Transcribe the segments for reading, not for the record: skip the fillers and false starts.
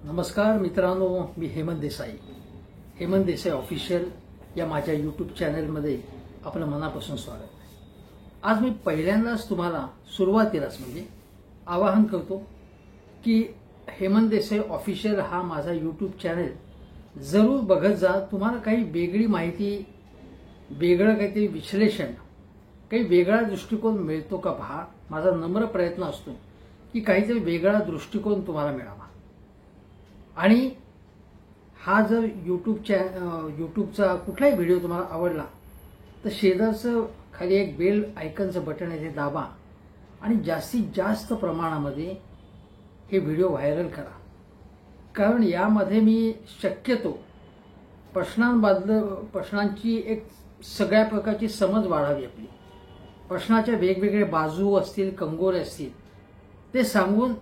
नमस्कार मित्रांनो, मी हेमंत देसाई ऑफिशियल या माझ्या यूट्यूब चॅनलमध्ये आपलं मनापासून स्वागत आहे। आज मी पहिल्यांदाच तुम्हाला सुरुवातीलाच आवाहन करतो की हेमंत देसाई ऑफिशियल हा माझा यूट्यूब चॅनल जरूर बघत जा। तुम्हाला काही वेगळी माहिती, वेगळं काहीतरी विश्लेषण, काही वेगळा दृष्टिकोन मिळतो का पहा। माझा नम्र प्रयत्न असतो की काहीतरी वेगळा दृष्टिकोन तुम्हाला मिळावा। आणि हा जर यूट्यूबचा कुठलाही व्हिडिओ तुम्हाला आवडला तर शेजारचं खाली एक बेल आयकॉनचं बटन आहे, ते दाबा आणि जास्तीत जास्त प्रमाणामध्ये हे व्हिडिओ व्हायरल करा। कारण यामध्ये मी शक्यतो प्रश्नांची एक सगळ्या प्रकारची समज वाढावी, आपली प्रश्नाच्या वेगवेगळे बाजू असतील, कंगोरे असतील, ते सांगून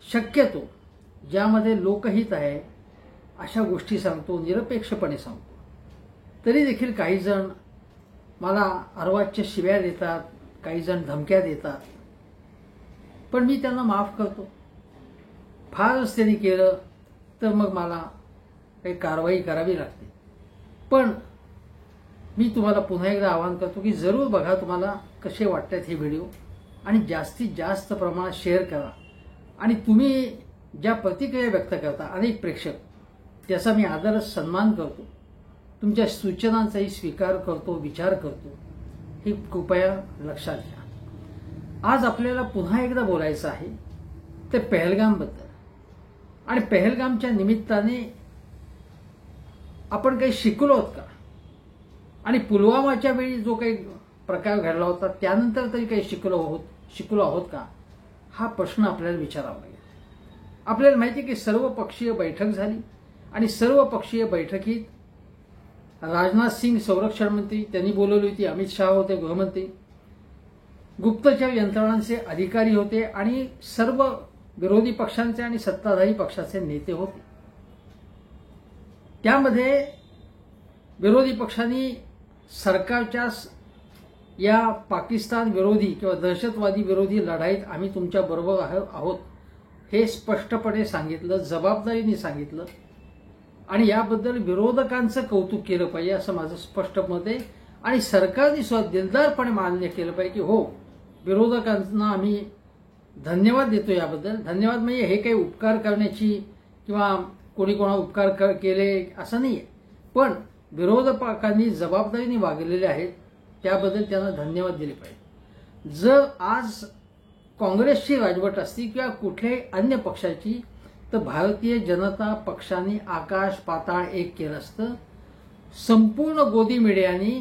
शक्यतो ज्यामध्ये लोकहित आहे अशा गोष्टी सांगतो, निरपेक्षपणे सांगतो। तरी देखील काही जण मला अर्वाच्य शिव्या देतात, काही जण धमक्या देतात, पण मी त्यांना माफ करतो। फारच त्यांनी केलं तर मग मला काही कारवाई करावी लागते। पण मी तुम्हाला पुन्हा एकदा आवाहन करतो की जरूर बघा, तुम्हाला कसे वाटतात हे व्हिडिओ, आणि जास्तीत जास्त प्रमाणात शेअर करा। आणि तुम्ही ज्या प्रतिक्रिया व्यक्त करता अनेक प्रेक्षक, त्याचा मी आदर सन्मान करतो, तुमच्या सूचनांचाही स्वीकार करतो, विचार करतो, हे कृपया लक्षात घ्या। आज आपल्याला पुन्हा एकदा बोलायचं आहे ते पहलगामबद्दल। आणि पहलगामच्या निमित्ताने आपण काही शिकलो आहोत का? आणि पुलवामाच्या वेळी जो काही प्रकार घडला होता त्यानंतर तरी काही शिकलो आहोत का, हा प्रश्न आपल्याला विचारावा लागेल। आपल्याला माहिती आहे की सर्वपक्षीय बैठक झाली आणि सर्वपक्षीय बैठकीत राजनाथ सिंग संरक्षण मंत्री त्यांनी बोलवली होती, अमित शहा होते गृहमंत्री, गुप्तचर यंत्रणांचे अधिकारी होते आणि सर्व विरोधी पक्षांचे आणि सत्ताधारी पक्षाचे नेते होते। त्यामध्ये विरोधी पक्षांनी सरकारच्या या पाकिस्तान विरोधी किंवा दहशतवादी विरोधी लढाईत आम्ही तुमच्या बरोबर आहोत हे स्पष्टपणे सांगितलं, जबाबदारीने सांगितलं, आणि याबद्दल विरोधकांचं कौतुक केलं पाहिजे असं माझं स्पष्ट मत आहे। आणि सरकारने सुद्धा दिलदारपणे मान्य केलं पाहिजे की हो, विरोधकांना आम्ही धन्यवाद देतो याबद्दल। धन्यवाद म्हणजे हे काही उपकार करण्याची किंवा कोणी कोणा उपकार केले असं नाहीये, पण विरोधकांनी जबाबदारीने वागलेले आहेत त्याबद्दल त्यांना धन्यवाद दिले पाहिजे। जर आज काँग्रेसची राजवट असती किंवा कुठल्याही अन्य पक्षाची तर भारतीय जनता पक्षाने आकाश पाताळ एक केलं असतं। संपूर्ण गोदी मीडियानी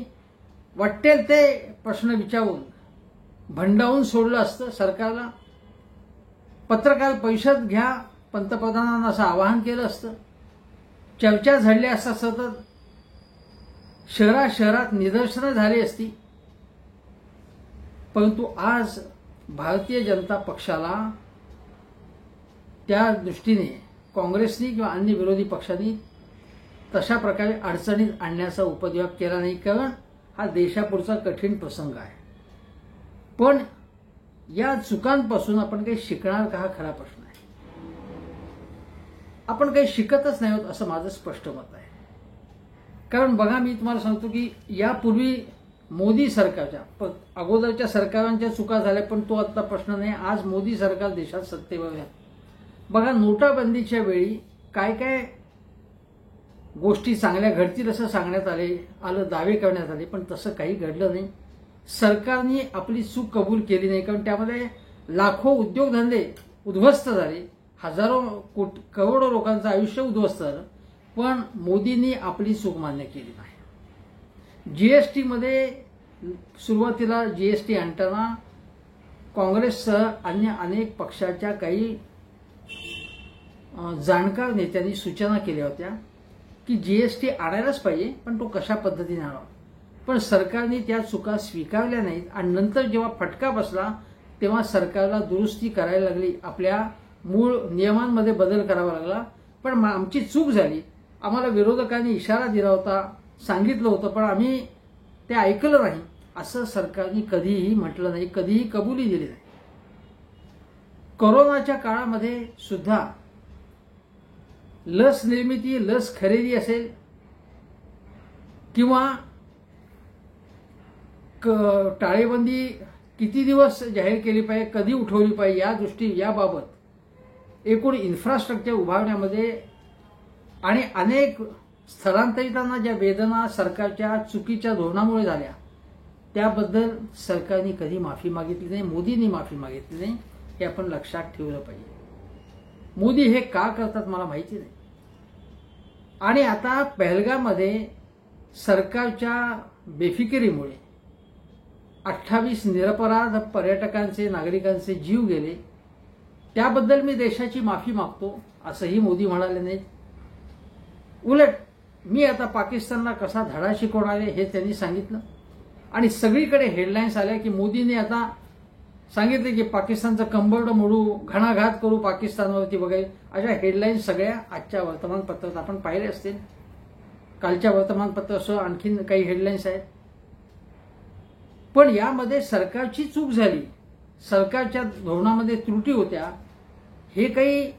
वाटेल ते प्रश्न विचारून भंडावून सोडलं असतं सरकारला। पत्रकार परिषद घ्या, पंतप्रधानांना असं आवाहन केलं असतं, चर्चा झाली असता, सतत शहरात निदर्शनं झाली असती। परंतु आज भारतीय जनता पक्षाला त्या दृष्टीने काँग्रेसनी किंवा अन्य विरोधी पक्षांनी तशा प्रकारे अडचणीत आणण्याचा उपयोग केला नाही, कारण हा देशापुढचा कठीण प्रसंग आहे। पण या चुकांपासून आपण काही शिकणार का, हा खरा प्रश्न आहे। आपण काही शिकतच नाही आहोत असं माझं स्पष्ट मत आहे। कारण बघा, मी तुम्हाला सांगतो की यापूर्वी मोदी सरकारच्या अगोदरच्या सरकारांच्या चुका झाल्या, पण तो आता प्रश्न नाही। आज मोदी सरकार देशात सत्तेवर आहे। बघा, नोटाबंदीच्या वेळी काय काय गोष्टी चांगल्या घडतील असं सांगण्यात आलं, दावे करण्यात आले, पण तसं काही घडलं नाही। सरकारने आपली चूक कबूल केली नाही, कारण त्यामध्ये लाखो उद्योगधंदे उद्ध्वस्त झाले, हजारो करोडो लोकांचं आयुष्य उद्ध्वस्त झालं, पण मोदींनी आपली चूक मान्य केली नाही। जीएसटी मध्ये सुरुवातीला जीएसटी आणताना काँग्रेससह अन्य अनेक पक्षाच्या काही जाणकार नेत्यांनी सूचना केल्या होत्या की जीएसटी आणायलाच पाहिजे, पण तो कशा पद्धतीने आणावा। पण सरकारने त्या चुका स्वीकारल्या नाहीत आणि नंतर जेव्हा फटका बसला तेव्हा सरकारला दुरुस्ती करायला लागली, आपल्या मूळ नियमांमध्ये बदल करावा लागला। पण आमची चूक झाली, आम्हाला विरोधकांनी इशारा दिला होता, सांगितलं होतं, पण आम्ही ते ऐकलं नाही असं सरकारने कधीही म्हटलं नाही, कधीही कबुली दिली नाही। कोरोनाच्या काळामध्ये सुद्धा लस निर्मिती, लस खरेदी असेल किंवा टाळेबंदी किती दिवस जाहीर केली पाहिजे, कधी उठवली पाहिजे, याबाबत एकूण इन्फ्रास्ट्रक्चर उभारण्यामध्ये आणि अनेक स्थलांतरितांना ज्या वेदना सरकारच्या चुकीच्या धोरणामुळे झाल्या त्याबद्दल सरकारने कधी माफी मागितली नाही, मोदींनी माफी मागितली नाही. हे आपण लक्षात ठेवलं पाहिजे. मोदी हे का करतात मला माहिती नाही. आणि आता पहलगाममध्ये सरकारच्या बेफिकिरीमुळे 28 निरपराध पर्यटकांचे, नागरिकांचे जीव गेले. त्याबद्दल मी देशाची माफी मागतो असंही मोदी म्हणाले नाहीत. उलट मी आता पाकिस्तानला कसा धडा शिकवणार आहे हे त्यांनी सांगितलं. आणि सगळीकडे हेडलाईन्स आल्या की मोदींनी आता सांगितले की पाकिस्तानचं कंबरड मोडू, घणाघात करू पाकिस्तानवरती वगैरे, अशा हेडलाईन्स सगळ्या आजच्या वर्तमानपत्रात आपण पाहिले असतील. कालच्या वर्तमानपत्रासह आणखीन काही हेडलाईन्स आहेत. पण यामध्ये सरकारची चूक झाली, सरकारच्या धोरणामध्ये त्रुटी होत्या, हे काही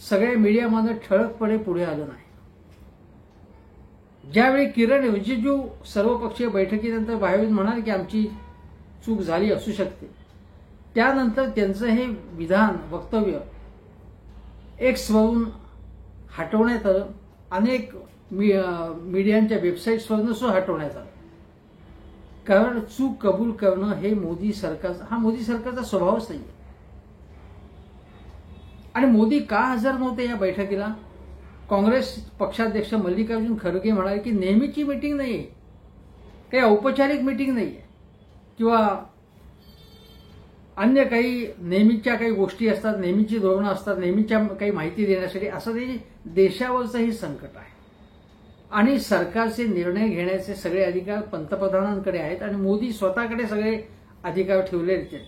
सगळ्या मीडियामध्ये ठळकपणे पुढे आलं नाही. ज्यावेळी किरण रिजिजू सर्वपक्षीय बैठकीनंतर बाहेर येऊन म्हणाले की आमची चूक झाली असू शकते, त्यानंतर त्यांचं हे विधान, वक्तव्य एक्सवरून हटवण्यात आलं. अनेक मीडियांच्या वेबसाईट्सवरून सुद्धा हटवण्यात आलं. कारण चूक कबूल करणं हे मोदी सरकारचा स्वभावच नाही. आणि मोदी का हजर नव्हते या बैठकीला? काँग्रेस पक्षाध्यक्ष मल्लिकार्जुन खरगे म्हणाले की नेहमीची मीटिंग नाहीये, काही औपचारिक मीटिंग नाहीये किंवा अन्य काही नेहमीच्या काही गोष्टी असतात, नेहमीची धोरणं असतात, नेहमीच्या काही माहिती देण्यासाठी, असं ते देशावरचंही संकट आहे. आणि सरकारचे निर्णय घेण्याचे सगळे अधिकार पंतप्रधानांकडे आहेत आणि मोदी स्वतःकडे सगळे अधिकार ठेवलेले आहेत.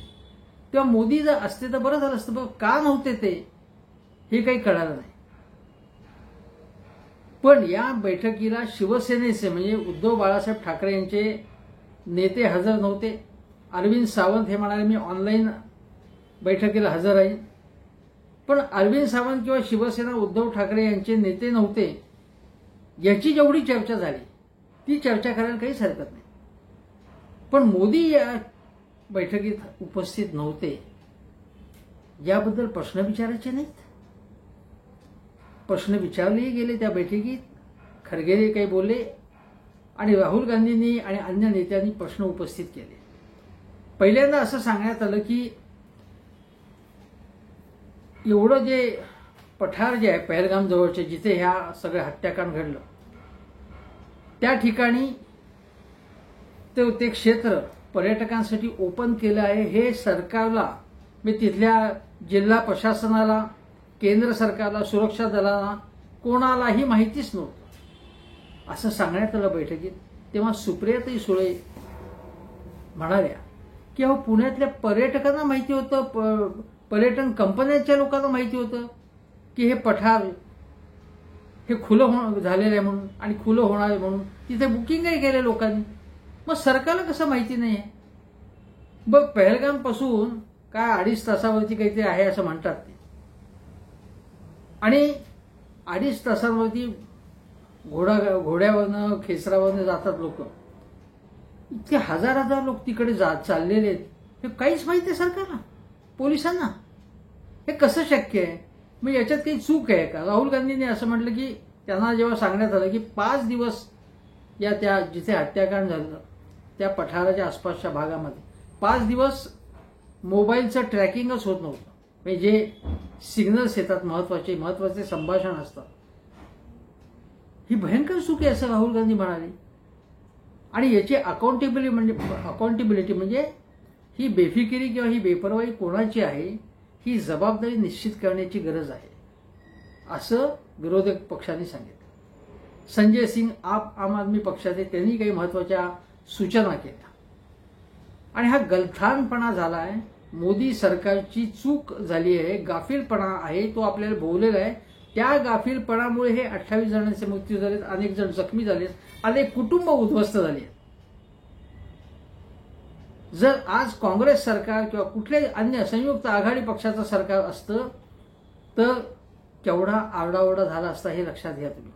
तेव्हा मोदी जर असते तर बरं झालं असतं, पण का नव्हते ते हे काही कळालं नाही. पण या बैठकीला शिवसेनेचे म्हणजे उद्धव बाळासाहेब ठाकरे यांचे नेते हजर नव्हते. अरविंद सावंत हे म्हणाले मी ऑनलाईन बैठकीला हजर आहे. पण अरविंद सावंत किंवा शिवसेना उद्धव ठाकरे यांचे नेते नव्हते याची जेवढी चर्चा झाली ती चर्चा करायला काहीच हरकत नाही. पण मोदी या बैठकीत उपस्थित नव्हते याबद्दल प्रश्न विचारायचे नाहीत. प्रश्न विचारलेही गेले त्या बैठकीत. खरगे काही बोलले आणि राहुल गांधींनी आणि अन्य नेत्यांनी प्रश्न उपस्थित केले. पहिल्यांदा असं सांगण्यात आलं की एवढं जे पठार जे आहे पहलगाम जवळचे, जिथे ह्या सगळं हत्याकांड घडलं, त्या ठिकाणी ते क्षेत्र पर्यटकांसाठी ओपन केलं आहे. हे सरकारला, म्हणजे तिथल्या जिल्हा प्रशासनाला, केंद्र सरकारला, सुरक्षा दलाला कोणालाही माहितीच नव्हतं असं सांगण्यात आलं बैठकीत. तेव्हा सुप्रियाताई सुळे म्हणाल्या की अहो पुण्यातल्या पर्यटकांना माहिती होतं, पर्यटन कंपन्यांच्या लोकांना माहिती होतं की हे पठार हे खुलं झालेलं आहे म्हणून आणि खुलं होणार आहे म्हणून तिथे बुकिंगही केले लोकांनी. मग सरकारला कसं माहिती नाही आहे? बघ पहलगाम पासून काय 2.5 तासावरती काहीतरी आहे असं म्हणतात ते, आणि 2.5 तासांवरती घोड्यावरनं खेचरावरनं जातात लोक. इतके हजार लोक तिकडे चाललेले आहेत. हे काहीच माहिती आहे सरकारला, पोलिसांना? हे कसं शक्य आहे? मग याच्यात काही चूक आहे का? राहुल गांधींनी असं म्हटलं की त्यांना जेव्हा सांगण्यात आलं की 5 दिवस या त्या जिथे हत्याकांड झालं त्या पठाराच्या आसपासच्या भागामध्ये 5 दिवस मोबाईलचं ट्रॅकिंगच होत नव्हतं. म्हणजे जे सिग्नल्स येतात, महत्वाचे संभाषण असतात, ही भयंकर चूक आहे असं राहुल गांधी म्हणाले. आणि याची अकाउंटेबिलिटी म्हणजे ही बेफिकिरी किंवा ही बेपर्वाई कोणाची आहे ही जबाबदारी निश्चित करण्याची गरज आहे असं विरोधक पक्षांनी सांगितलं. संजय सिंग आम आदमी पक्षाचे, त्यांनी काही महत्वाच्या सूचना केल्या. आणि हा गलथानपणा झाला आहे. मोदी सरकारची चूक झाली आहे, गाफीलपणा आहे, तो आपल्याला भोवलेला आहे. त्या गाफीलपणामुळे हे 28 जणांचे मृत्यू झालेत, अनेक जण जखमी झालेत, अनेक कुटुंब उद्ध्वस्त झाली आहेत. जर आज काँग्रेस सरकार किंवा कुठल्याही अन्य संयुक्त आघाडी पक्षाचं सरकार असतं तर केवढा आरडाओरडा झाला असता हे लक्षात घ्या तुम्ही.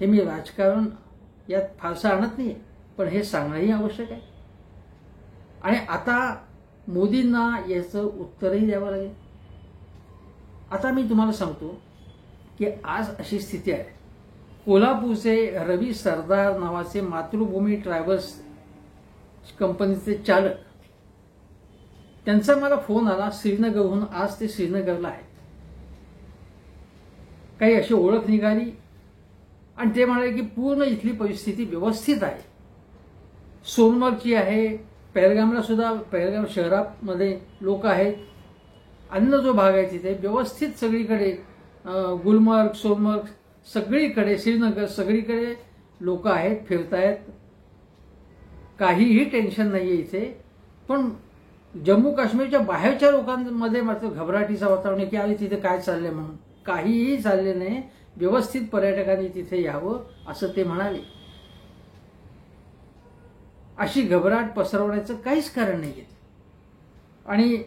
हे मी राजकारण यात फारसं आणत नाही, पण हे सांगणंही आवश्यक आहे. आणि आता मोदींना याचं उत्तरही द्यावं लागेल. आता मी तुम्हाला सांगतो की आज अशी स्थिती आहे. कोल्हापूरचे रवी सरदार नावाचे मातृभूमी ट्रॅव्हल्स कंपनीचे चालक, त्यांचा मला फोन आला श्रीनगरहून. आज ते श्रीनगरला आहेत. काही अशी ओळख निघाली आणि ते म्हणाले की पूर्ण इथली परिस्थिती व्यवस्थित आहे. सोनमर्गची आहे, पहलगामला सुद्धा, पहलगाम शहरामध्ये लोक आहेत. अन्य जो भाग आहे तिथे व्यवस्थित सगळीकडे, गुलमर्ग, सोनमर्ग सगळीकडे, श्रीनगर सगळीकडे लोक आहेत, फिरतायत. काहीही टेन्शन नाहीये इथे. पण जम्मू काश्मीरच्या बाहेरच्या लोकांमध्ये मात्र घबराटीचं वातावरण आहे की अरे तिथे काय चाललंय म्हणून. काहीही चालले नाही. व्यवस्थित पर्यटकांनी तिथे यावं असं ते म्हणाले. अशी घबराट पसरवण्याचं काहीच कारण नाहीये. आणि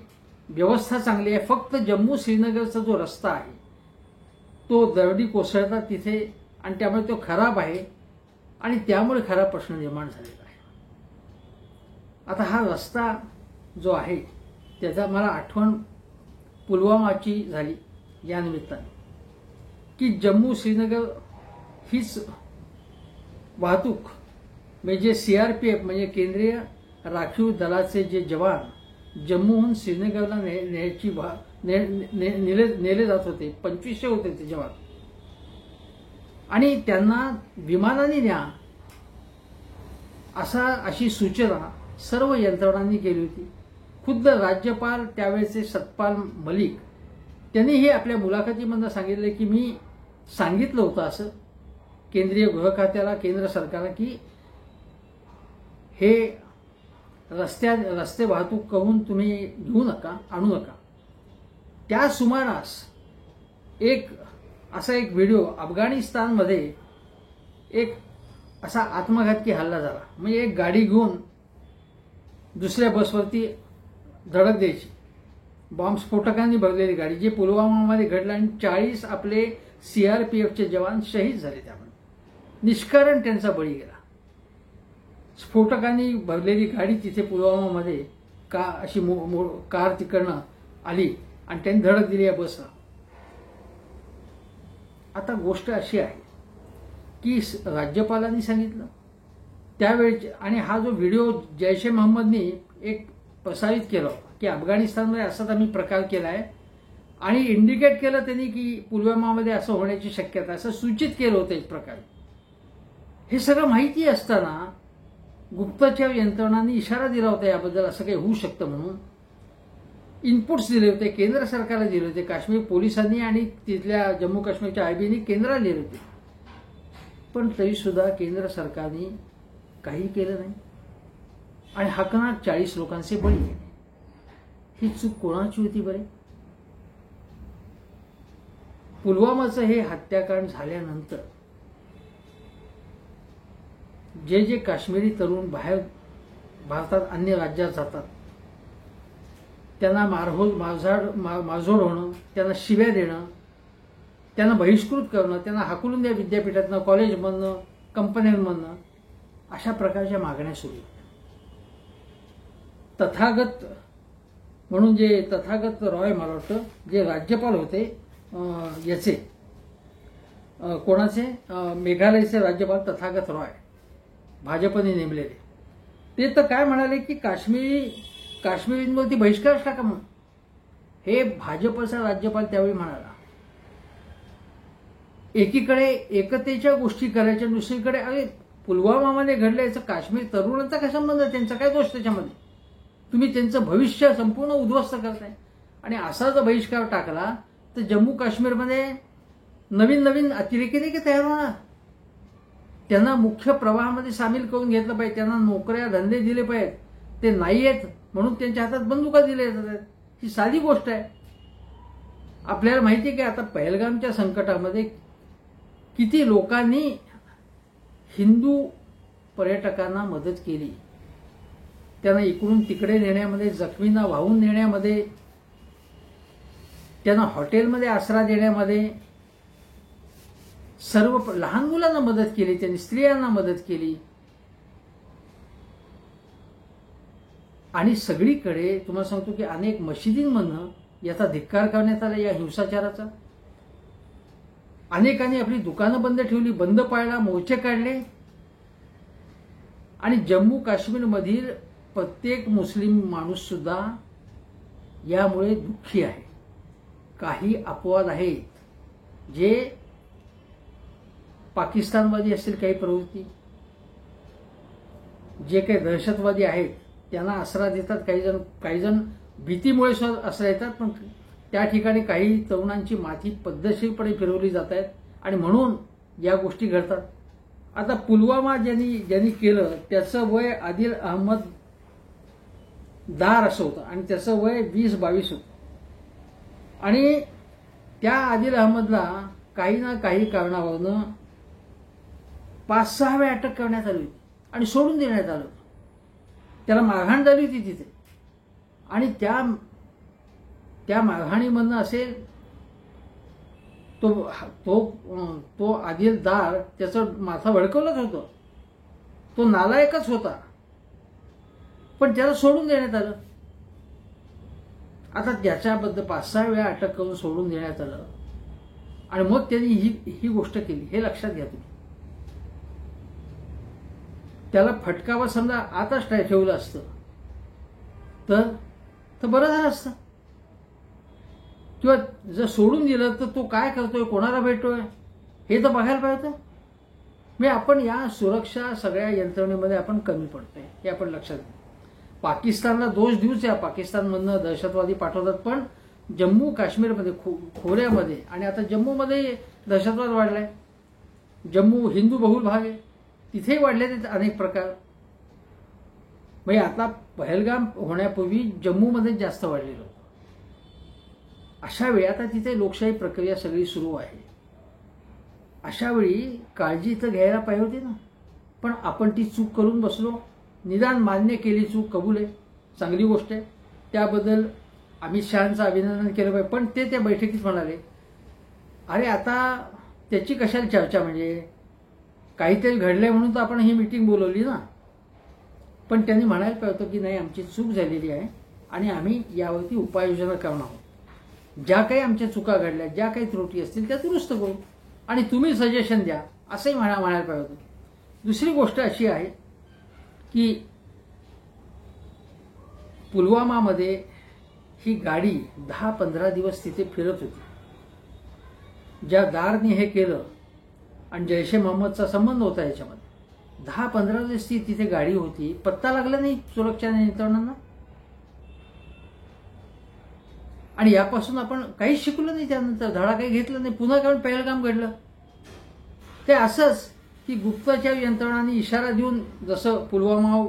व्यवस्था चांगली आहे. फक्त जम्मू श्रीनगरचा जो रस्ता आहे तो दरडी कोसळतात तिथे आणि त्यामुळे तो खराब आहे आणि त्यामुळे खरा प्रश्न निर्माण झालेला आहे. आता हा रस्ता जो आहे त्याचा मला आठवण पुलवामाची झाली या निमित्ताने की जम्मू श्रीनगर हीच वाहतूक म्हणजे सीआरपीएफ म्हणजे केंद्रीय राखीव दलाचे जे जवान जम्मूहून श्रीनगरला नेले जात होते. 2500 होते ते जवान आणि त्यांना विमानाने न्या अशी सूचना सर्व यंत्रणांनी केली होती. खुद्द राज्यपाल त्यावेळेचे सतपाल मलिक त्यांनीही आपल्या मुलाखतीमध्ये सांगितले की मी सांगितलं होतं असं केंद्रीय गृह खात्याला, केंद्र सरकारला की हे रस्ते वाहतूक करून तुम्ही घेऊ नका, आणू नका. त्या सुमारास एक व्हिडिओ अफगाणिस्तानमध्ये एक असा आत्मघातकी हल्ला झाला. म्हणजे एक गाडी घेऊन दुसऱ्या बसवरती धडक द्यायची. बॉम्बस्फोटकांनी भरलेली गाडी, जे पुलवामामध्ये घडलं आणि 40 आपले सीआरपीएफचे जवान शहीद झाले. त्यामुळे निष्कारण त्यांचा बळी गेला. स्फोटकांनी भरलेली गाडी तिथे पुलवामामध्ये अशी कार तिकडनं आली आणि त्यांनी धडक दिली या बसला. आता गोष्ट अशी आहे की राज्यपालांनी सांगितलं त्यावेळी आणि हा जो व्हिडिओ जैश ए मोहम्मदनी एक प्रसारित केला होता की अफगाणिस्तानमध्ये असाच आम्ही प्रकार केला आहे आणि इंडिकेट केलं त्यांनी की पुलवामामध्ये असं होण्याची शक्यता, असं सूचित केलं होतं एक प्रकारे. हे सगळं माहिती असताना गुप्तचर यंत्रणांनी इशारा दिला होता याबद्दल असं काही होऊ शकतं म्हणून. इनपुट्स दिले होते, केंद्र सरकारला दिले होते, काश्मीर पोलिसांनी आणि तिथल्या जम्मू काश्मीरच्या आयबीनी केंद्राला दिले होते. पण तरी सुद्धा केंद्र सरकारने काही केलं नाही आणि हकनात 40 लोकांचे बळी गेले. ही चूक कोणाची होती बरे? पुलवामाचं हे हत्याकांड झाल्यानंतर जे काश्मीरी तरुण बाहेर भारतात अन्य राज्यात जातात त्यांना मारझोड होणं, त्यांना शिव्या देणं, त्यांना बहिष्कृत करणं, त्यांना हाकलून द्या विद्यापीठातनं, कॉलेजमधनं, कंपन्यांमधनं, अशा प्रकारच्या मागण्या सुरू आहेत. तथागत म्हणून जे तथागत रॉय मला वाटतं जे राज्यपाल होते याचे कोणाचे मेघालयचे राज्यपाल तथागत रॉय भाजपने नेमलेले, ते तर काय म्हणाले की काश्मीरींवरती बहिष्कार टाका म्हणून. हे भाजपचा राज्यपाल त्यावेळी म्हणाला. एकीकडे एकतेच्या गोष्टी करायच्या, दुसरीकडे अरे पुलवामामध्ये घडलं याचं काश्मीर तरुणांचा काय संबंध आहे? त्यांचा काय दोष त्याच्यामध्ये? तुम्ही त्यांचं भविष्य संपूर्ण उद्ध्वस्त करताय. आणि असा जर बहिष्कार टाकला तर जम्मू काश्मीरमध्ये नवीन अतिरेकी नाही की तयार होणार. त्यांना मुख्य प्रवाहामध्ये सामील करून घेतलं पाहिजे, त्यांना नोकऱ्या धंदे दिले पाहिजेत. ते नाही आहेत म्हणून त्यांच्या हातात बंदुका दिल्या जातात. ही साधी गोष्ट आहे. आपल्याला माहिती आहे की आता पहलगामच्या संकटामध्ये किती लोकांनी हिंदू पर्यटकांना मदत केली. त्यांना इकडून तिकडे नेण्यामध्ये, जखमींना वाहून नेण्यामध्ये त्यांना हॉटेलमध्ये आसरा देण्यामध्ये सर्व लहान मुलांना मदत केली, त्यांनी स्त्रियांना मदत केली. आणि सगळीकडे तुम्हाला सांगतो की अनेक मशिदींमधनं याचा धिक्कार करण्यात आला, या हिंसाचाराचा. अनेकांनी आपली दुकानं बंद ठेवली, बंद पाळला, मोर्चे काढले. आणि जम्मू काश्मीरमधील प्रत्येक मुस्लिम माणूस सुद्धा यामुळे दुःखी आहे. काही अपवाद आहेत जे पाकिस्तानवादी असतील, काही प्रवृत्ती, जे काही दहशतवादी आहेत त्यांना आसरा देतात. काही जण भीतीमुळे आसरा देतात, पण त्या ठिकाणी काही तरुणांची माथी पद्धतशीरपणे फिरवली जात आहेत आणि म्हणून या गोष्टी घडतात. आता पुलवामा ज्यांनी केलं त्याचं वय आदिल अहमद दार असं होतं आणि त्याचं वय 20-22 होतं. आणि त्या आदिल अहमदला काही ना काही कारणावरून 5-6 वेळा अटक करण्यात आली होती आणि सोडून देण्यात आलं. त्याला मारहाण झाली होती तिथे. आणि त्या मारहाणीमधनं असेल तो आदिल दार त्याचं माथा भडकवलंच होतं. तो नालायकच होता, पण त्याला सोडून देण्यात आलं. आता त्याच्याबद्दल 5-6 वेळा अटक करून सोडून देण्यात आलं आणि मग त्यांनी ही गोष्ट केली. हे लक्षात घ्या तुम्ही. त्याला फटकावा समजा आताच ठेवलं असतं तर बरं झालं असतं. किंवा जर सोडून दिलं तर तो काय करतोय, कोणाला भेटतोय हे तर बघायला पाहिजे. म्हणजे आपण या सुरक्षा सगळ्या यंत्रणेमध्ये आपण कमी पडतोय हे आपण लक्षात घ्या. पाकिस्तानला दोष देऊच या, पाकिस्तानमधनं दहशतवादी पाठवतात, पण जम्मू काश्मीरमध्ये खोऱ्यामध्ये आणि आता जम्मूमध्ये दहशतवाद वाढलाय. जम्मू हिंदू बहुल भाग आहे, तिथेही वाढले ते अनेक प्रकार. म्हणजे आता पहलगाम होण्यापूर्वी जम्मूमध्ये जास्त वाढलेलं होतं. अशा वेळी आता तिथे लोकशाही प्रक्रिया सगळी सुरू आहे. अशा वेळी काळजी तर घ्यायला पाहिजे होती ना, पण आपण ती चूक करून बसलो. निदान मान्य केली, चूक कबूल आहे, चांगली गोष्ट आहे. त्याबद्दल अमित शहांचं अभिनंदन केलं पाहिजे. पण ते त्या बैठकीत म्हणाले, अरे आता त्याची कशाला चर्चा, म्हणजे काहीतरी घडलंय म्हणून तर आपण ही मीटिंग बोलवली ना. पण त्यांनी म्हणायला पाहिजे होतं की नाही, आमची चूक झालेली आहे आणि आम्ही यावरती उपाययोजना करणार आहोत. ज्या काही आमच्या चुका घडल्या, ज्या काही त्रुटी असतील त्या दुरुस्त करू आणि तुम्ही सजेशन द्या, असंही म्हणायला पाहिजे होतं. दुसरी गोष्ट अशी आहे की पुलवामामध्ये ही गाडी 10-15 दिवस तिथे फिरत होती. ज्या दारने हे केलं आणि जैश ए मोहम्मदचा संबंध होता याच्यामध्ये, 10-15 दिवस ती तिथे गाडी होती, पत्ता लागला नाही सुरक्षा यंत्रणांना. आणि यापासून आपण काहीच शिकलो नाही, त्यानंतर धडा काही घेतला नाही. पुन्हा कारण पहलगाम घडलं. ते असंच की गुप्तचर यंत्रणांनी इशारा देऊन, जसं पुलवामा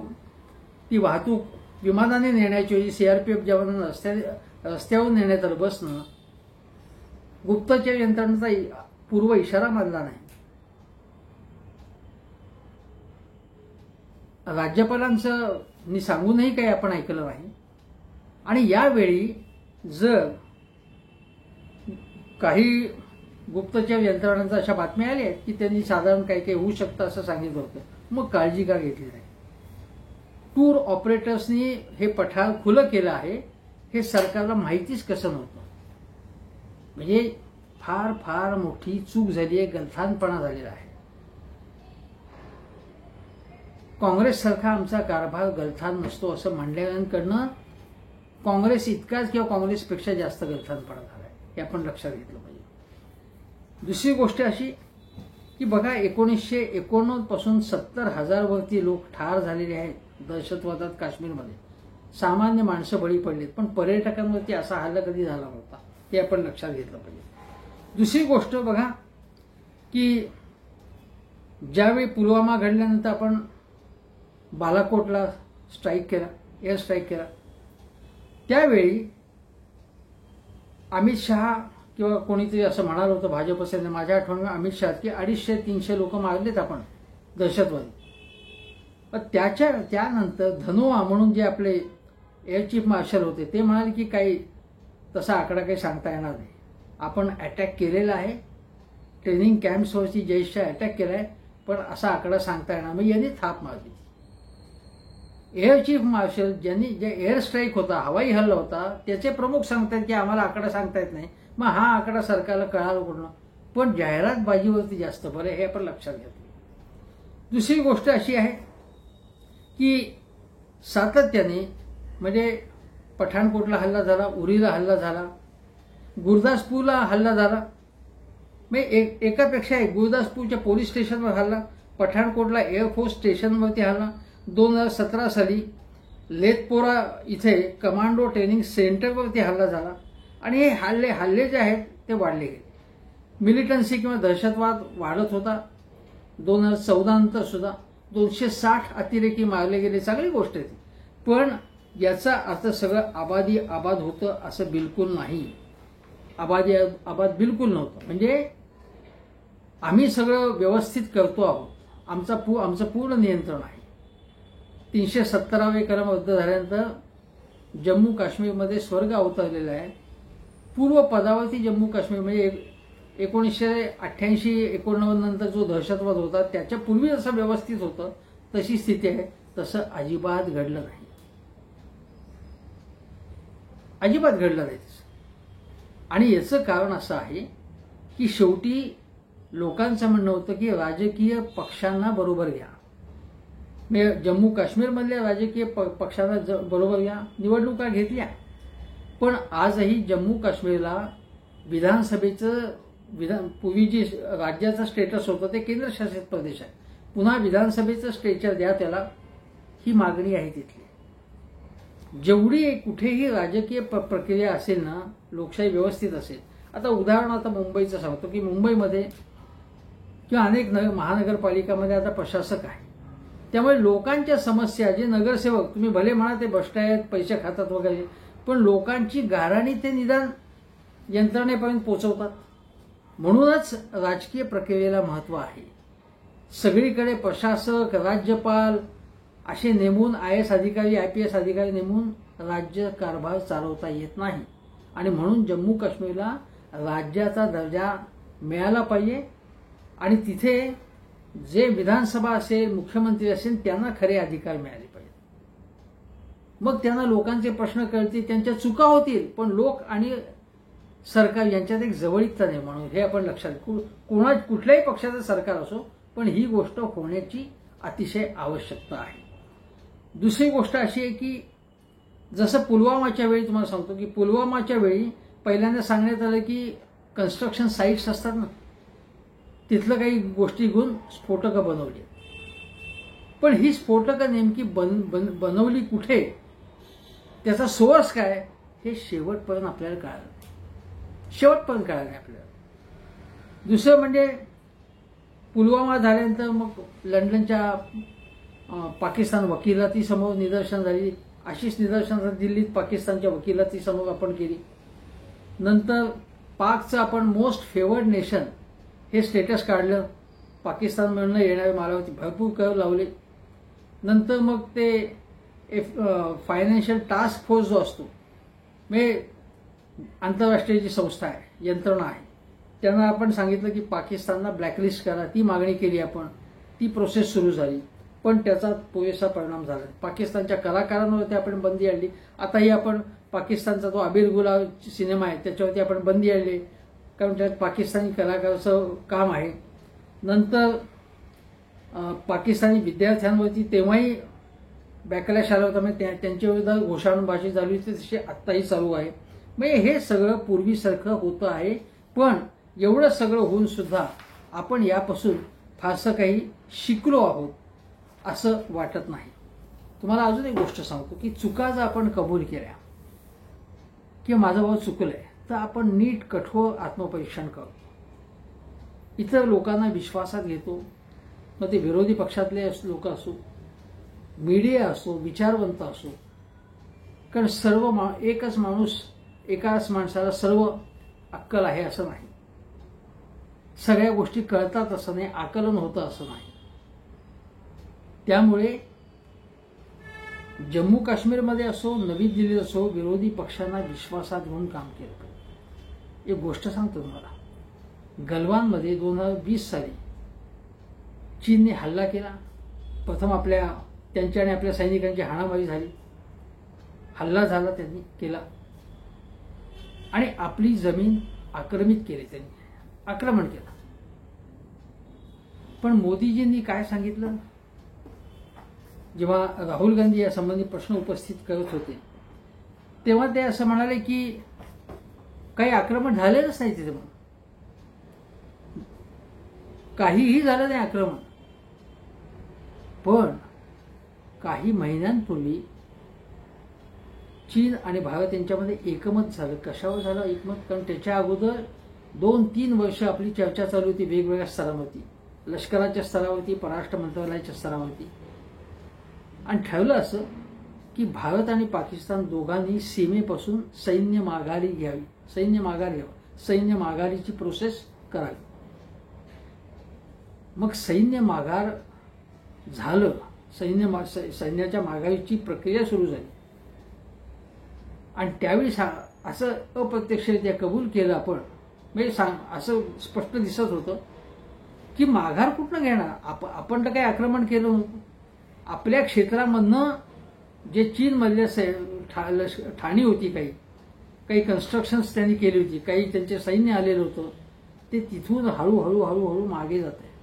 ती वाहतूक विमानाने नेण्याची होती, सीआरपीएफ जवानांना रस्त्यावरून नेण्यात आलं बसनं, गुप्तचर यंत्रणांचा पूर्व इशारा मानला नाही. राज्यपालांचं सांगूनही काही आपण ऐकलं नाही. आणि यावेळी जर काही गुप्तचर यंत्रणांचा अशा बातम्या आल्या की त्यांनी साधारण काही काही होऊ शकतं असं सांगितलं होतं, मग काळजी का घेतली नाही. टूर ऑपरेटर्सनी हे पठार खुलं केलं आहे हे सरकारला माहितीच कसं नव्हतं. म्हणजे फार फार मोठी चूक झाली आहे, गलथानपणा झालेला आहे. काँग्रेससारखा आमचा कारभार गलथान नसतो असं म्हणणाऱ्यांकडनं काँग्रेस इतकाच किंवा काँग्रेसपेक्षा जास्त गलथानपणा झाला आहे, हे आपण लक्षात घेतलं पाहिजे. दुसरी गोष्ट अशी की बघा, 1989 पासून 70,000 वरती लोक ठार झालेले आहेत दहशतवादात काश्मीरमध्ये. सामान्य माणसं बळी पडलीत, पण पर्यटकांवरती असा हल्ला कधी झाला नव्हता, हे आपण लक्षात घेतलं पाहिजे. दुसरी गोष्ट बघा की ज्यावेळी पुलवामा घडल्यानंतर आपण बालाकोटला स्ट्राईक केला, एअर स्ट्राईक केला, त्यावेळी अमित शहा किंवा कोणीतरी असं म्हणालं होतं भाजप असेल, माझ्या आठवणीत अमित शहा, की 250-300 लोक मारलेत आपण दहशतवादी. पण त्यानंतर धनोआ म्हणून जे आपले एअर चीफ मार्शल होते ते म्हणाले की काही तसा आकडा काही सांगता येणार नाही. आपण अटॅक केलेला आहे, ट्रेनिंग कॅम्प्सवरती जैशचा अटॅक केला आहे, पण असा आकडा सांगता येणार. मग यांनी थाप मारली. एअर चीफ मार्शल ज्यांनी जे एअर स्ट्राईक होता, हवाई हल्ला होता, त्याचे प्रमुख सांगतात की आम्हाला आकडा सांगता येत नाही. मग हा आकडा सरकारला कळालं कुठलं? पण जाहिरातबाजीवरती जास्त बरं, हे आपण लक्षात घेतलं. दुसरी गोष्ट अशी आहे की सातत्याने म्हणजे पठाणकोटला हल्ला झाला, उरीला हल्ला झाला, गुरदासपूरला हल्ला झाला, एकापेक्षा एक. गुरदासपूरच्या पोलीस स्टेशनवर हल्ला, पठाणकोटला एअरफोर्स स्टेशनवरती हल्ला, 2017 साली लेथपोरा इथे कमांडो ट्रेनिंग सेंटरवरती हल्ला झाला. आणि हे हल्ले जे आहेत ते वाढले गेले. मिलिटन्सी किंवा दहशतवाद वाढत होता. 2014 नंतर सुद्धा 260 अतिरेकी मारले गेले, चांगली गोष्ट आहे. पण याचा अर्थ सगळं आबाद होतं असं बिलकुल नाही. आबाद बिलकुल नव्हतं. म्हणजे आम्ही सगळं व्यवस्थित करतो आहोत, आमचं पूर्ण नियंत्रण आहे. 370वे कलम रद्द झाल्यानंतर जम्मू काश्मीरमध्ये स्वर्ग अवतरलेला आहे. पूर्व पदावरती जम्मू काश्मीर म्हणजे 1988-89 नंतर जो दहशतवाद होता त्याच्या पूर्वी जसं व्यवस्थित होतं तशी स्थिती आहे. तसं अजिबात घडलं नाही, अजिबात घडलं नाही. आणि याचं कारण असं आहे की शेवटी लोकांचं म्हणणं होतं की राजकीय पक्षांना बरोबर घ्या. म्हणजे जम्मू काश्मीरमधल्या राजकीय पक्षांना बरोबर घ्या, निवडणुका घेतल्या. पण आजही जम्मू काश्मीरला विधानसभेचं पूर्वी जे राज्याचं स्टेटस होतं ते केंद्रशासित प्रदेश आहे. पुन्हा विधानसभेचं स्ट्रेचर द्या त्याला, ही मागणी आहे तिथली. जेवढी कुठेही राजकीय प्रक्रिया असेल ना, लोकशाही व्यवस्थित असेल. आता उदाहरण आता मुंबईचं सांगतो की मुंबईमध्ये किंवा अनेक महानगरपालिकामध्ये आता प्रशासक आहे. त्यामुळे लोकांच्या समस्या जे नगरसेवक, तुम्ही भले म्हणा ते भ्रष्ट आहेत, पैसे खातात वगैरे, पण लोकांची गाऱ्हाणी ते निदान यंत्रणेपर्यंत पोहोचवतात. म्हणूनच राजकीय प्रक्रियेला महत्त्व आहे. सगळीकडे प्रशासक, राज्यपाल असे नेमून IAS अधिकारी, IPS अधिकारी नेमून राज्य कारभार चालवता येत नाही. आणि म्हणून जम्मू काश्मीरला राज्याचा दर्जा मिळाला पाहिजे. आणि तिथे जे विधानसभा असेल, मुख्यमंत्री असेल, त्यांना खरे अधिकार मिळाले पाहिजेत. मग त्यांना लोकांचे प्रश्न कळतील, त्यांच्या चुका होतील, पण लोक आणि सरकार यांच्यात एक जवळीकता निर्माण होईल. हे आपण लक्षात कुठल्याही पक्षाचं सरकार असो, पण ही गोष्ट होण्याची अतिशय आवश्यकता आहे. दुसरी गोष्ट अशी आहे की जसं पुलवामाच्या वेळी तुम्हाला सांगतो की पुलवामाच्या वेळी पहिल्यांदा सांगण्यात आलं की कन्स्ट्रक्शन साईट्स असतात ना, तिथलं काही गोष्टी घेऊन स्फोटकं बनवली. पण ही स्फोटकं नेमकी बनवली कुठे, त्याचा सोर्स काय, हे शेवटपर्यंत आपल्याला कळालं नाही. शेवटपर्यंत कळालं नाही आपल्याला. दुसरं म्हणजे पुलवामा झाल्यानंतर मग लंडनच्या पाकिस्तान वकिलातीसमोर निदर्शन झाली. अशीच निदर्शन दिल्लीत पाकिस्तानच्या वकिलातीसमोर आपण केली. नंतर पाकचं आपण मोस्ट फेवर्ड नेशन हे स्टेटस काढलं. पाकिस्तानमधून येणाऱ्या मालावरती भरपूर कर लावले. नंतर मग ते फायनान्शियल टास्क फोर्स जो असतो, म्हणजे आंतरराष्ट्रीय जी संस्था आहे, यंत्रणा आहे, त्यांना आपण सांगितलं की पाकिस्तानला ब्लॅकलिस्ट करा. ती मागणी केली आपण, ती प्रोसेस सुरू झाली, पण त्याचा पुरेसा परिणाम झाला. पाकिस्तानच्या कलाकारांवरती आपण बंदी आणली. आताही आपण पाकिस्तानचा जो अबीर गुलाब सिनेमा आहे त्याच्यावरती आपण बंदी आणली, कारण त्यात पाकिस्तानी कलाकाराचं काम आहे. नंतर पाकिस्तानी विद्यार्थ्यांवरती तेव्हाही बॅकलॅश आला होता, म्हणजे त्यांच्या विरुद्ध घोषणाबाजी झाली होती, तशी आत्ताही चालू आहे. म्हणजे हे सगळं पूर्वीसारखं होतं आहे. पण एवढं सगळं होऊन सुद्धा आपण यापासून फारसं काही शिकलो आहोत असं वाटत नाही. तुम्हाला अजून एक गोष्ट सांगतो की चुका जर आपण कबूल केल्या किंवा माझं भाऊ चुकलंय, तर आपण नीट कठोर आत्मपरीक्षण करतो. इतर लोकांना विश्वासात घेतो, मग ते विरोधी पक्षातले लोक असो, मीडिया असो, विचारवंत असो. कारण एकच माणूस, एकाच माणसाला सर्व अक्कल आहे असं नाही. सगळ्या गोष्टी कळतात असं नाही, आकलन होतं असं नाही. त्यामुळे जम्मू काश्मीरमध्ये असो, नवी दिल्लीत असो, विरोधी पक्षांना विश्वासात घेऊन काम केलं. एक गोष्ट सांगतो तुम्हाला, गलवानमध्ये 2020 साली चीनने हल्ला केला. प्रथम त्यांच्या आणि आपल्या सैनिकांची हाणामारी झाली, हल्ला झाला त्यांनी केला आणि आपली जमीन आक्रमित केली, त्यांनी आक्रमण केलं. पण मोदीजींनी काय सांगितलं, जेव्हा राहुल गांधी या संबंधी प्रश्न उपस्थित करत होते तेव्हा ते असं म्हणाले की काही आक्रमण झालेलंच नाही तिथे, म्हणून काहीही झालं नाही आक्रमण. पण काही महिन्यांपूर्वी चीन आणि भारत यांच्यामध्ये एकमत झालं. कशावर झालं एकमत? कारण त्याच्या अगोदर 2-3 वर्ष आपली चर्चा चालू होती वेगवेगळ्या स्तरावरती, लष्कराच्या स्तरावरती, परराष्ट्र मंत्रालयाच्या स्तरावरती, आणि ठरलं असं की भारत आणि पाकिस्तान दोघांनी सीमेपासून सैन्य माघारी घ्यावी, सैन्य माघारीची प्रोसेस करावी. मग सैन्य माघार झालं, सैन्याच्या माघारीची प्रक्रिया सुरू झाली आणि त्यावेळी असं अप्रत्यक्षरित्या कबूल केलं आपण, म्हणजे असं स्पष्ट दिसत होतं की माघार कुठनं घेणार, आपण तर काही आक्रमण केलं नव्हतं. आपल्या क्षेत्रामधनं जे चीनमधल्या ठाणी होती, काही कन्स्ट्रक्शन्स त्यांनी केली होती, काही त्यांचे सैन्य आलेलं होतं, ते तिथून हळूहळू मागे जात आहे.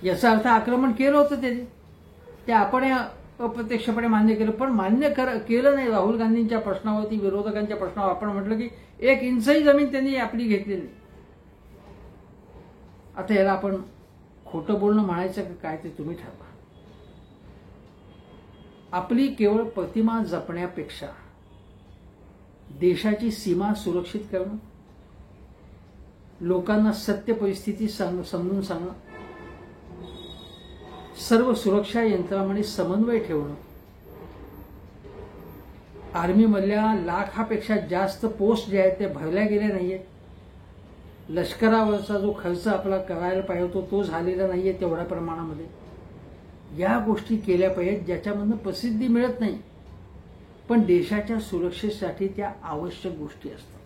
याचा अर्थ आक्रमण केलं होतं ते आपण अप्रत्यक्षपणे मान्य केलं. पण मान्य केलं नाही. राहुल गांधींच्या प्रश्नावरती, विरोधकांच्या प्रश्नावर आपण म्हटलं की 1 इंचही जमीन त्यांनी आपली घेतलेली नाही. आता याला आपण खोटं बोलणं म्हणायचं काय ते तुम्ही ठरवा. आपली केवळ प्रतिमा जपण्यापेक्षा देशाची सीमा सुरक्षित करणं, लोकांना सत्य परिस्थिती समजून सांगणं, सर्व सुरक्षा यंत्रणांमध्ये समन्वय ठेवणं, आर्मीमधल्या लाखापेक्षा जास्त पोस्ट जे आहेत ते भरल्या गेल्या नाहीयेत, लष्करावरचा जो खर्च आपला करायला पाहिजे होता तो झालेला नाहीये तेवढ्या प्रमाणामध्ये, या गोष्टी केल्या पाहिजेत ज्याच्यामधनं प्रसिद्धी मिळत नाही पण देशाच्या सुरक्षेसाठी त्या आवश्यक गोष्टी असतात.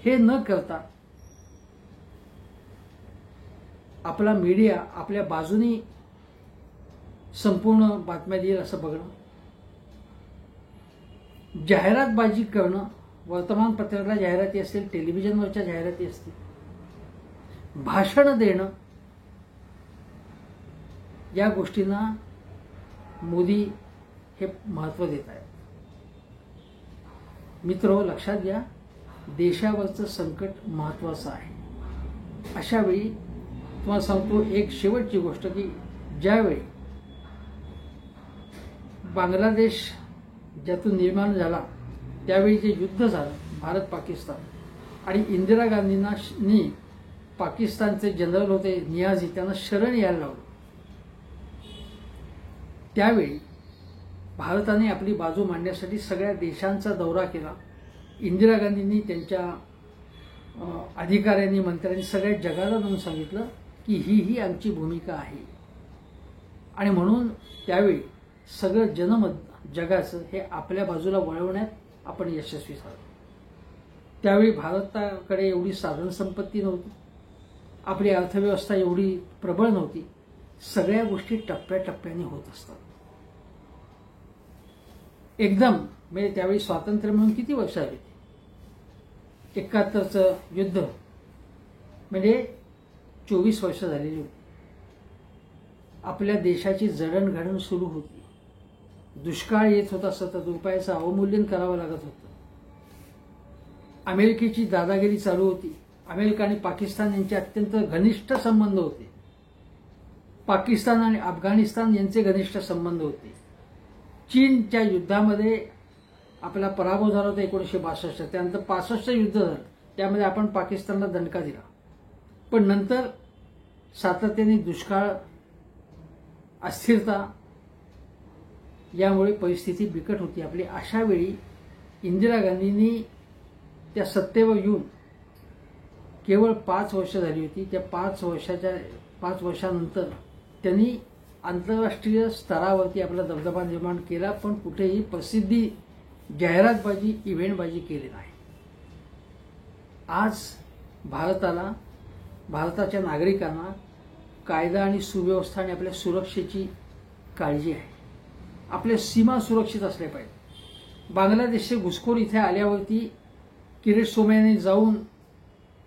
हे न करता आपला मीडिया आपल्या बाजूनी संपूर्ण बातम्या देईल असं बघणं, जाहिरातबाजी करणं, वर्तमानपत्राला जाहिराती असतील, टेलिव्हिजनवरच्या जाहिराती असतील, भाषण देणं, या गोष्टींना मोदी हे महत्त्व देत आहेत. मित्र लक्षात घ्या, देशावरचं संकट महत्त्वाचं आहे. अशा वेळी तुम्हाला सांगतो एक शेवटची गोष्ट की ज्यावेळी बांगलादेश ज्यातून निर्माण झाला त्यावेळी जे युद्ध झालं भारत पाकिस्तान आणि इंदिरा गांधींनी पाकिस्तानचे जनरल होते नियाझी त्यांना शरण यायला लावलं. त्यावेळी भारताने आपली बाजू मांडण्यासाठी सगळ्या देशांचा दौरा केला. इंदिरा गांधींनी त्यांच्या अधिकाऱ्यांनी मंत्र्यांनी सगळ्या जगाला जाऊन सांगितलं की ही आमची भूमिका आहे आणि म्हणून त्यावेळी सगळं जनमत जगाचं हे आपल्या बाजूला वळवण्यात आपण यशस्वी झालो. त्यावेळी भारताकडे एवढी साधन संपत्ती नव्हती, आपली अर्थव्यवस्था एवढी प्रबळ नव्हती. सगळ्या गोष्टी टप्प्याटप्प्याने होत असतात. एकदम म्हणजे त्यावेळी स्वातंत्र्य म्हणून किती वर्ष आली, 71चं युद्ध म्हणजे 24 वर्ष झालेली होती. आपल्या देशाची जडणघडण सुरू होती. दुष्काळ येत होता, सतत रुपयाचं अवमूल्यन करावं लागत होतं. अमेरिकेची दादागिरी चालू होती. अमेरिका आणि पाकिस्तान यांचे अत्यंत घनिष्ठ संबंध होते. पाकिस्तान आणि अफगाणिस्तान यांचे घनिष्ठ संबंध होते. चीनच्या युद्धामध्ये आपला पराभव झाला होता 1962. त्यानंतर 65चं युद्ध झालं, त्यामध्ये आपण पाकिस्तानला दणका दिला. पण नंतर सातत्याने दुष्काळ, अस्थिरता यामुळे परिस्थिती बिकट होती आपली. अशा वेळी इंदिरा गांधींनी त्या सत्तेवर येऊन केवळ 5 वर्ष झाली होती. त्या 5 वर्षानंतर त्यांनी आंतरराष्ट्रीय स्तरावरती आपला दबदबा निर्माण केला, पण कुठेही प्रसिद्धी, जाहिरातबाजी, इव्हेंटबाजी केली नाही. आज भारताच्या नागरिकांना कायदा आणि सुव्यवस्था आणि आपल्या सुरक्षेची काळजी आहे. आपल्या सीमा सुरक्षित असल्या पाहिजे. बांगलादेशचे घुसखोर इथे आल्यावरती किरीट सोमय्यांनी जाऊन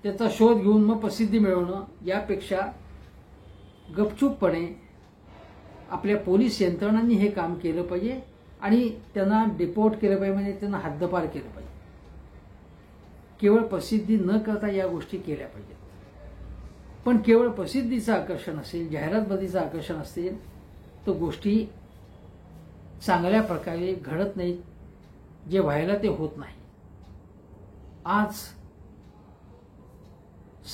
त्याचा शोध घेऊन मग प्रसिद्धी मिळवणं यापेक्षा गपचूपपणे आपल्या पोलीस यंत्रणांनी हे काम केलं पाहिजे आणि त्यांना डिपोर्ट केलं पाहिजे, म्हणजे त्यांना हद्दपार केलं पाहिजे. केवळ प्रसिद्धी न करता या गोष्टी केल्या पाहिजेत. पण केवळ प्रसिद्धीचं आकर्षण असेल, जाहिरातबाजीचं आकर्षण असेल तर गोष्टी चांगल्या प्रकारे घडत नाहीत. जे व्हायला ते होत नाही. आज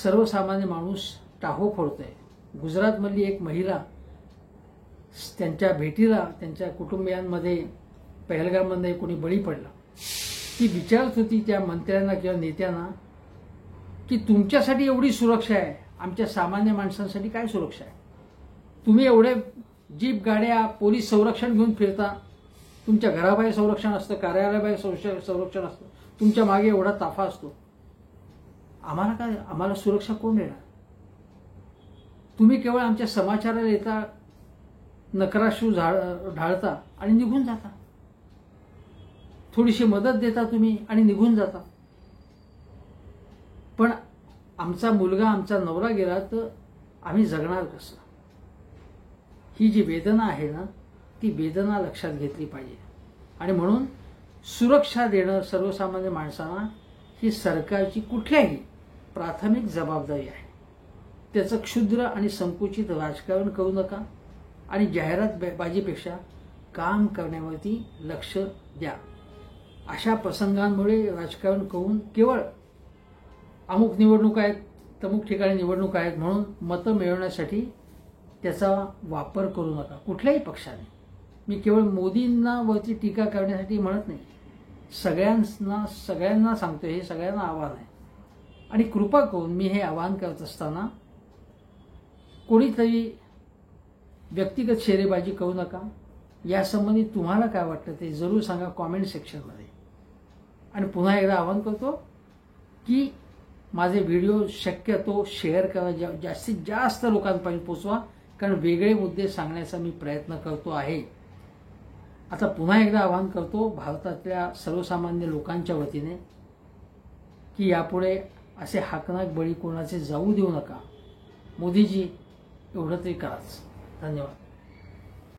सर्वसामान्य माणूस टाहो फोडतोय. गुजरातमधली एक महिला त्यांच्या भेटीला त्यांच्या कुटुंबियांमध्ये पहलगाममध्ये कोणी बळी पडला. ती विचारत होती त्या मंत्र्यांना किंवा नेत्यांना की तुमच्यासाठी एवढी सुरक्षा आहे, आमच्या सामान्य माणसांसाठी काय सुरक्षा आहे? तुम्ही एवढे जीप गाड्या, पोलीस संरक्षण घेऊन फिरता, तुमच्या घराबाहेर संरक्षण असतं, कार्यालयाबाहेर संरक्षण असतं, तुमच्या मागे एवढा ताफा असतो. आम्हाला काय, आम्हाला सुरक्षा कोण देणार? तुम्ही केवळ आमच्या समाचाराला येता, नकाराश्रू ढाळता आणि निघून जाता. थोडीशी मदत देता तुम्ही आणि निघून जाता. पण आमचा मुलगा, आमचा नवरा गेला तर आम्ही जगणार कसं? ही जी वेदना आहे ना, ती वेदना लक्षात घेतली पाहिजे. आणि म्हणून सुरक्षा देणं सर्वसामान्य माणसांना ही सरकारची कुठल्याही प्राथमिक जबाबदारी आहे. त्याचं क्षुद्र आणि संकुचित राजकारण करू नका आणि जाहिरातबाजीपेक्षा काम करण्यावरती लक्ष द्या. अशा प्रसंगांमुळे राजकारण करून केवळ अमुक निवडणूक आहेत, तमुक ठिकाणी निवडणूक आहेत म्हणून मतं मिळवण्यासाठी त्याचा वापर करू नका कुठल्याही पक्षाने. मी केवळ मोदींना वरती टीका करण्यासाठी म्हणत नाही, सगळ्यांना सांगतो, हे सगळ्यांना आव्हान आहे. आणि कृपा करून मी हे आवाहन करत असताना कोणीतरी व्यक्तिगत शेरेबाजी करू नका. यासंबंधी तुम्हाला काय वाटतं ते जरूर सांगा कॉमेंट सेक्शनमध्ये. आणि पुन्हा एकदा आवाहन करतो की माझे व्हिडिओ शक्यतो शेअर करा, जास्तीत जास्त लोकांपर्यंत पोचवा, कारण वेगळे मुद्दे सांगण्याचा मी प्रयत्न करतो आहे. आता पुन्हा एकदा आवाहन करतो भारतातल्या सर्वसामान्य लोकांच्या वतीने की यापुढे असे हाकनाक बळी कोणाचे जाऊ देऊ नका. मोदीजी एवढं तरी कराच. धन्यवाद.